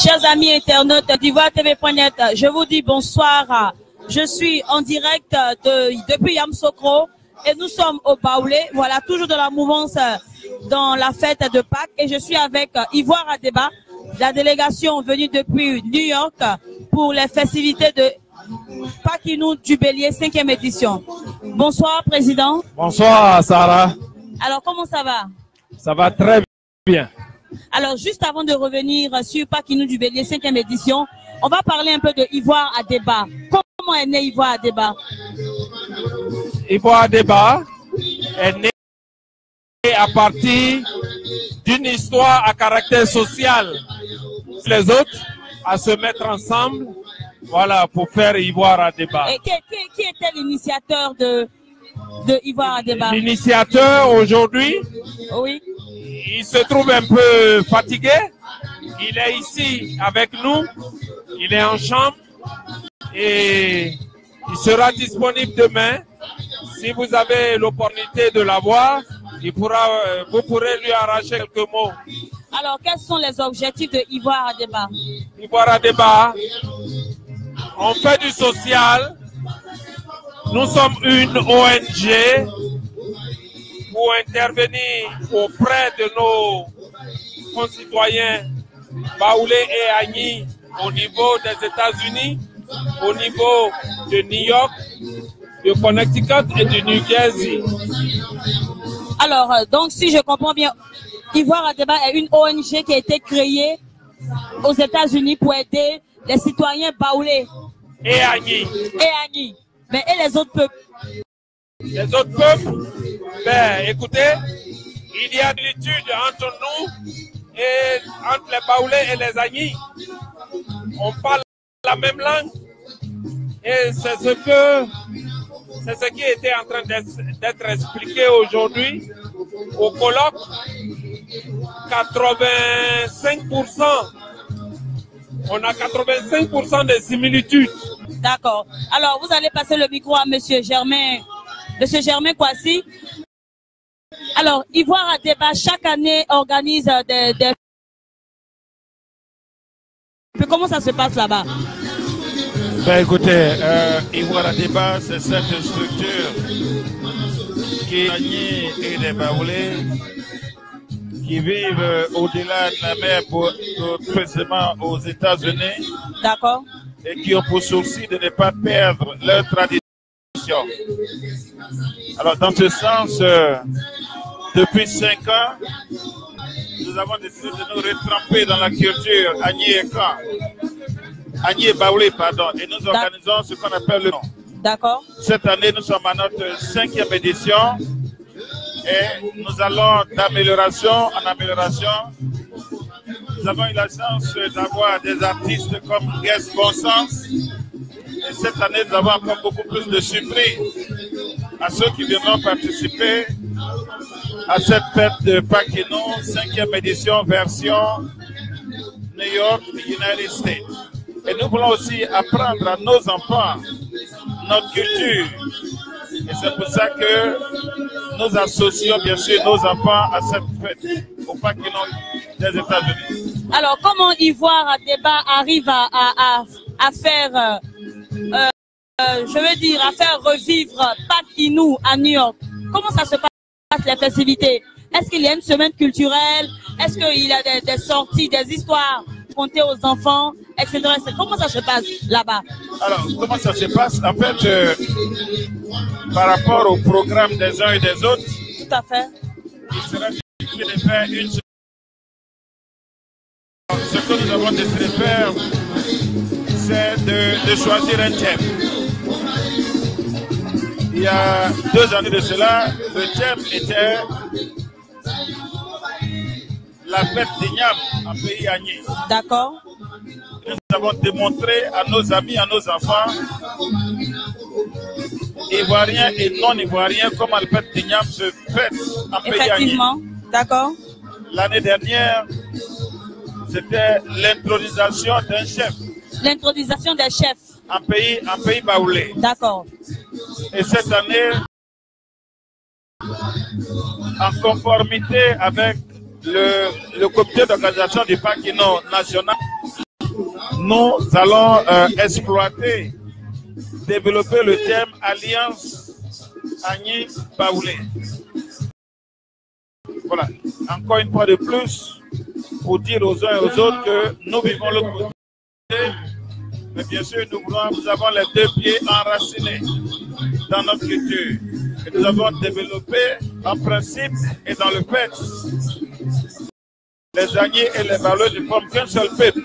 Chers amis internautes d'Ivoire TV.net, je vous dis bonsoir. Je suis en direct depuis Yamoussoukro et nous sommes au Baoulé. Voilà, toujours de la mouvance dans la fête de Pâques. Et je suis avec Ivoire à débat, la délégation venue depuis New York pour les festivités de Pakinou du Bélier, 5e édition. Bonsoir, Président. Bonsoir, Sarah. Alors, comment ça va? Ça va très bien. Alors, juste avant de revenir sur Pakinou du Bélier, 5e édition, on va parler un peu de Ivoire à débat. Comment est né Ivoire à débat? Ivoire à débat est né à partir d'une histoire à caractère social. Les autres à se mettre ensemble, voilà, pour faire Ivoire à débat. Et qui était l'initiateur de Ivoire à débat? L'initiateur aujourd'hui, oui. Il se trouve un peu fatigué. Il est ici avec nous. Il est en chambre et il sera disponible demain. Si vous avez l'opportunité de l'avoir, vous pourrez lui arracher quelques mots. Alors, quels sont les objectifs de Ivoire à débat? Ivoire à débat, on fait du social. Nous sommes une ONG pour intervenir auprès de nos concitoyens Baoulé et Agni au niveau des États-Unis, au niveau de New York, de Connecticut et de New Jersey. Alors, donc si je comprends bien, Ivoire à débat est une ONG qui a été créée aux États-Unis pour aider les citoyens Baoulé et Agni. Mais et les autres peuples? Les autres peuples, ben écoutez, il y a une étude entre nous et entre les Baoulés et les Agni. On parle la même langue et c'est ce qui était en train d'être expliqué aujourd'hui au colloque. 85%, on a 85% de similitudes. D'accord. Alors vous allez passer le micro à Monsieur Germain Kwasi. Alors, Ivoire à débat chaque année organise des... Comment ça se passe là-bas? Ben écoutez, Ivoire à débat, c'est cette structure qui est des Baoulés qui vivent au-delà de la mer, précisément aux États-Unis. D'accord. Et qui ont pour souci de ne pas perdre leur tradition. Alors, dans ce sens, depuis 5 ans, nous avons décidé de nous retremper dans la culture Agni et Baoulé, pardon, et nous organisons ce qu'on appelle le nom. D'accord. Cette année, nous sommes à notre 5e édition et nous allons d'amélioration en amélioration. Nous avons eu la chance d'avoir des artistes comme Guest Bon Sens. Et cette année, nous avons encore beaucoup plus de surprises à ceux qui viendront participer à cette fête de Pakinou, 5e édition, version New York, United States. Et nous voulons aussi apprendre à nos enfants notre culture. Et c'est pour ça que nous associons bien sûr nos enfants à cette fête au Pakinou des États-Unis. Alors, comment Ivoire à débat arrive à faire, à faire revivre Pakinou à New York? Comment ça se passe les festivités? Est-ce qu'il y a une semaine culturelle? Est-ce qu'il y a des sorties, des histoires racontées aux enfants, etc. Comment ça se passe là-bas? Alors, comment ça se passe? En fait, par rapport au programme des uns et des autres, tout à fait. Il sera difficile de faire une semaine. Ce que nous avons décidé de faire, c'est de choisir un thème. Il y a 2 années de cela, le thème était la fête d'Ignam en pays Agni. D'accord. Nous avons démontré à nos amis, à nos enfants, ivoiriens et non-ivoiriens, comment la fête d'Ignam se fête en pays Agni. Effectivement, d'accord. L'année dernière, c'était l'intronisation d'un chef. L'intronisation des chefs. En pays Baoulé. D'accord. Et cette année, en conformité avec le comité d'organisation du Pakinou national, nous allons exploiter, développer le thème Alliance Agni Baoulé. Voilà, encore une fois de plus, pour dire aux uns et aux autres que nous vivons l'autre côté, mais bien sûr, nous avons les deux pieds enracinés dans notre culture. Et nous avons développé en principe et dans le fait les Agnies et les Baoulés ne forment qu'un seul peuple.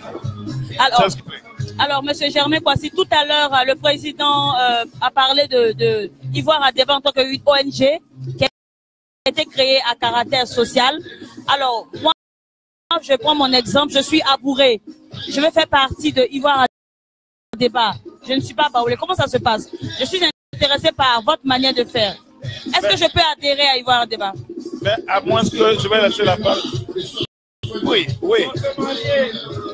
Alors, Monsieur Germain Kwasi, tout à l'heure, le président a parlé de Ivoire à débat en tant qu'une ONG qui a été créée à caractère social. Alors, moi, je prends mon exemple, je suis Abouré. Je vais faire partie de Ivoire à débat. Je ne suis pas Baoulé. Comment ça se passe? Je suis intéressé par votre manière de faire. Est-ce que je peux adhérer à Ivoire à débat? Mais à moins que je vais laisser la parole. Oui, oui.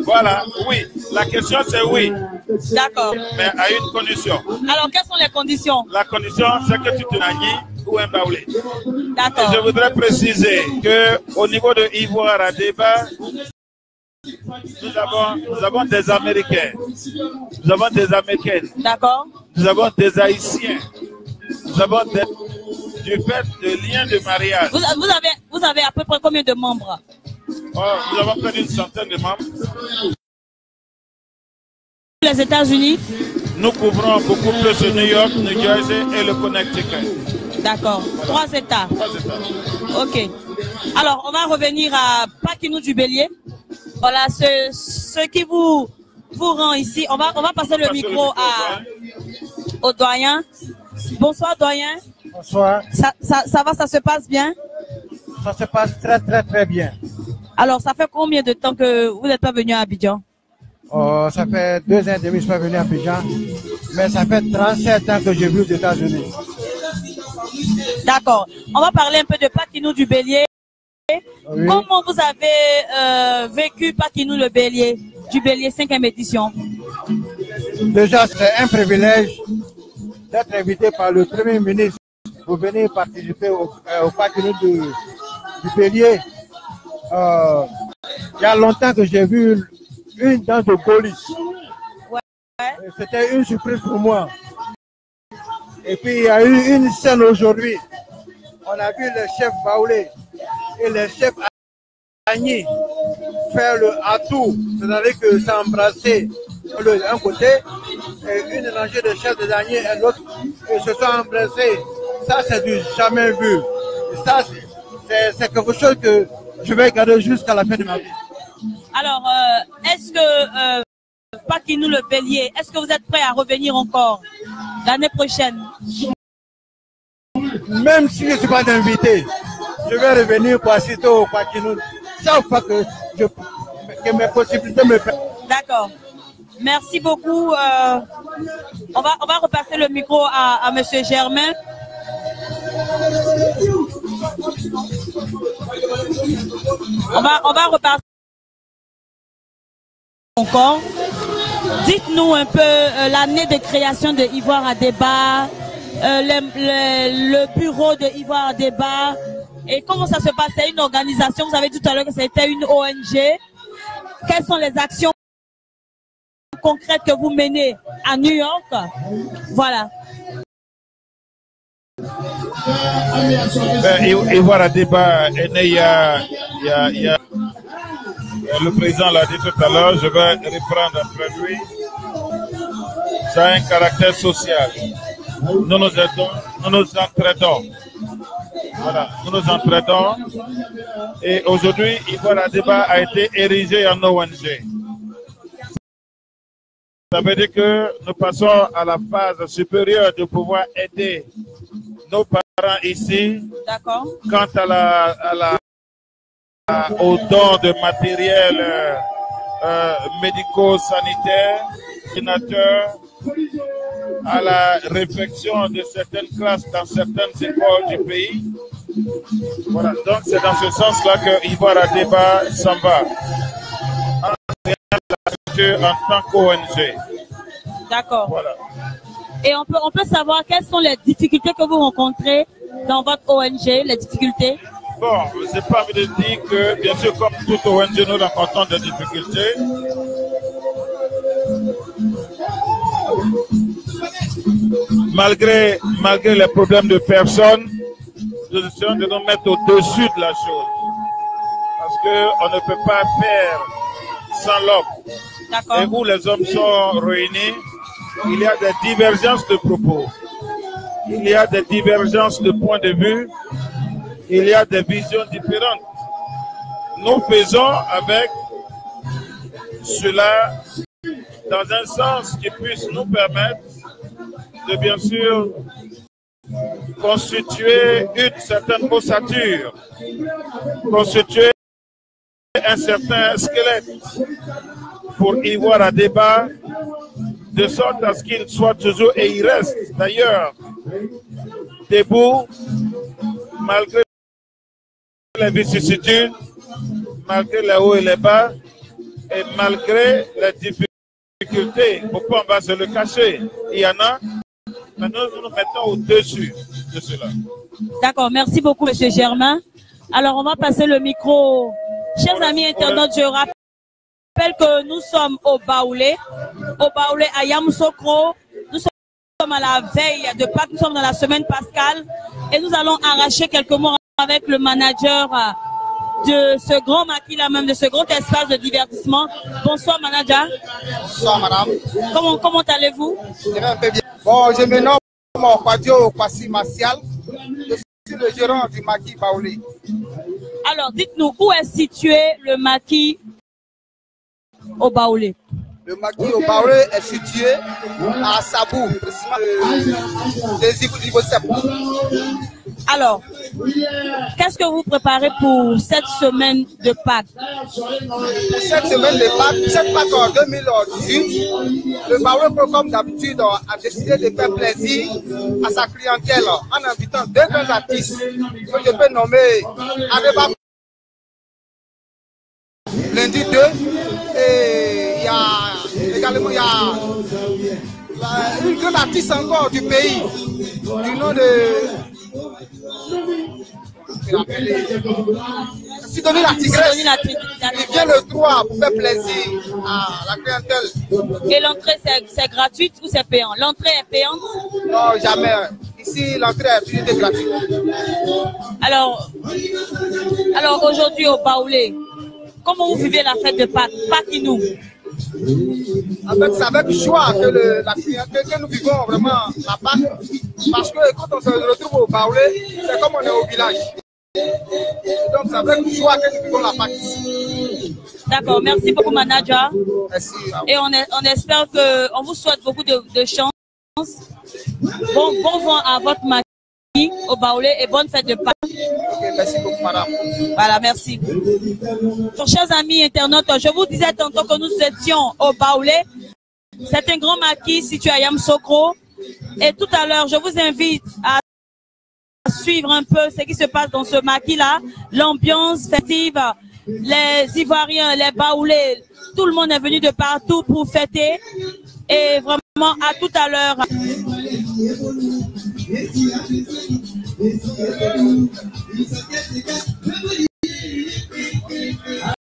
Voilà, oui. La question c'est oui. D'accord. Mais à une condition. Alors, quelles sont les conditions? La condition, c'est que tu te n'agis ou un Baoulé. D'accord. Je voudrais préciser que au niveau de Ivoire à débat, nous avons des Américains, nous avons des Américaines, d'accord, nous avons des Haïtiens, nous avons du fait de liens de mariage. Vous avez à peu près combien de membres? Nous avons près d'une centaine de membres. Les États-Unis? Nous couvrons beaucoup plus New York, New Jersey et le Connecticut. D'accord, voilà. 3 États. 3 États. Ok. Alors, on va revenir à Pakinou du Bélier. Voilà, ce qui vous rend ici. On va passer le micro au doyen. Bonsoir, doyen. Bonsoir. Ça va, ça se passe bien? Ça se passe très, très, très bien. Alors, ça fait combien de temps que vous n'êtes pas venu à Abidjan? Ça fait 2 ans et demi que je suis pas venu à Abidjan, mais ça fait 37 ans que je vis aux États-Unis. D'accord. On va parler un peu de Pakinou du Bélier. Oui. Comment vous avez vécu Pakinou le Bélier, du Bélier 5e édition? Déjà, c'est un privilège d'être invité par le Premier ministre pour venir participer au Pakinou du Bélier. Il y a longtemps que j'ai vu une danse de police. Ouais. C'était une surprise pour moi. Et puis, il y a eu une scène aujourd'hui. On a vu les chefs Baoulé et les chefs Agni faire le atout, c'est-à-dire que s'embrasser d'un côté et une rangée de chefs des Agni et l'autre, et se sont embrassés. Ça, c'est du jamais vu. Et ça, c'est quelque chose que je vais garder jusqu'à la fin de ma vie. Alors, est-ce que Pakinou le Bélier, est-ce que vous êtes prêt à revenir encore l'année prochaine? Même si je ne suis pas invité, je vais revenir pour assister au Pakinou chaque fois que mes possibilités me permettent. D'accord. Merci beaucoup. On va repasser le micro à Monsieur Germain. On va repartir encore. Dites-nous un peu l'année de création de Ivoire à débat, le bureau de Ivoire à débat, et comment ça se passe? C'est une organisation, vous avez dit tout à l'heure que c'était une ONG. Quelles sont les actions concrètes que vous menez à New York? Voilà. Ivoire à débat est né il y a le président l'a dit tout à l'heure, je vais reprendre après lui. Ça a un caractère social. Nous nous aidons, nous nous entraidons. Voilà, nous nous entraidons. Et aujourd'hui, Ivoire à débat a été érigé en ONG. Ça veut dire que nous passons à la phase supérieure de pouvoir aider nos parents ici. D'accord. Quant aux dons de matériel médico-sanitaire, à la réflexion de certaines classes dans certaines écoles du pays. Voilà, donc c'est dans ce sens-là que Ivoire à débat s'en va. En tant qu'ONG. D'accord. Voilà. Et on peut savoir quelles sont les difficultés que vous rencontrez dans votre ONG, les difficultés? Bon, je n'ai pas envie de dire que, bien sûr, comme toute ONG, nous rencontrons des difficultés. malgré les problèmes de personnes, nous essayons de nous mettre au-dessus de la chose. Parce qu'on ne peut pas faire sans l'homme. D'accord. Et où les hommes sont réunis, il y a des divergences de propos. Il y a des divergences de points de vue. Il y a des visions différentes. Nous faisons avec cela dans un sens qui puisse nous permettre de bien sûr constituer une certaine ossature, constituer un certain squelette pour y voir un débat de sorte à ce qu'il soit toujours, et il reste d'ailleurs debout malgré les vicissitudes, malgré les hauts et les bas et malgré les difficultés. Pourquoi on va se le cacher? Il y en a, mais nous nous mettons au-dessus de cela. D'accord, merci beaucoup, M. Germain. Alors, on va passer le micro. Chers amis internautes, je rappelle que nous sommes au Baoulé à Yamoussoukro. Nous sommes à la veille de Pâques, nous sommes dans la semaine pascale et nous allons arracher quelques mots avec le manager de ce grand maquis-là, même de ce grand espace de divertissement. Bonsoir, manager. Bonsoir, madame. Comment allez-vous? Je vais un peu bien. Bon, je me nomme Kwadio Kwasi Martial. Je suis le gérant du maquis Baoulé. Alors, dites-nous, où est situé le maquis au Baoulé? Le maquis au Baoulé est situé à Sabou, précisément des Ibosep. Alors, qu'est-ce que vous préparez pour cette semaine de Pâques? Pour cette semaine de Pâques, cette Pâques en 2018, le Baoulé, comme d'habitude, a décidé de faire plaisir à sa clientèle en invitant deux grands artistes que je peux nommer Adeba lundi 2 et il y a également une grande artiste encore du pays du nom de Sidonie la Tigresse. Il vient le 3 pour faire plaisir à la clientèle. Et l'entrée c'est gratuite ou c'est payant? L'entrée est payante? Non, jamais. Ici l'entrée est gratuite. Alors aujourd'hui au Baoulé, comment vous vivez la fête de Pâques? Pâques-nous. En fait, c'est avec joie que nous vivons vraiment la Pâques. Parce que quand on se retrouve au Baoulé, c'est comme on est au village. Donc c'est avec joie que nous vivons la Pâques ici. D'accord, merci beaucoup manager. Merci. Et on espère on vous souhaite beaucoup de chance. Bon vent à votre maquis au Baoulé et bonne fête de Pâques. Okay, merci beaucoup, madame. Voilà, merci. Donc, chers amis internautes, je vous disais tantôt que nous étions au Baoulé. C'est un grand maquis situé à Yamoussoukro. Et tout à l'heure, je vous invite à suivre un peu ce qui se passe dans ce maquis-là. L'ambiance festive, les Ivoiriens, les Baoulés, tout le monde est venu de partout pour fêter. Et vraiment, à tout à l'heure.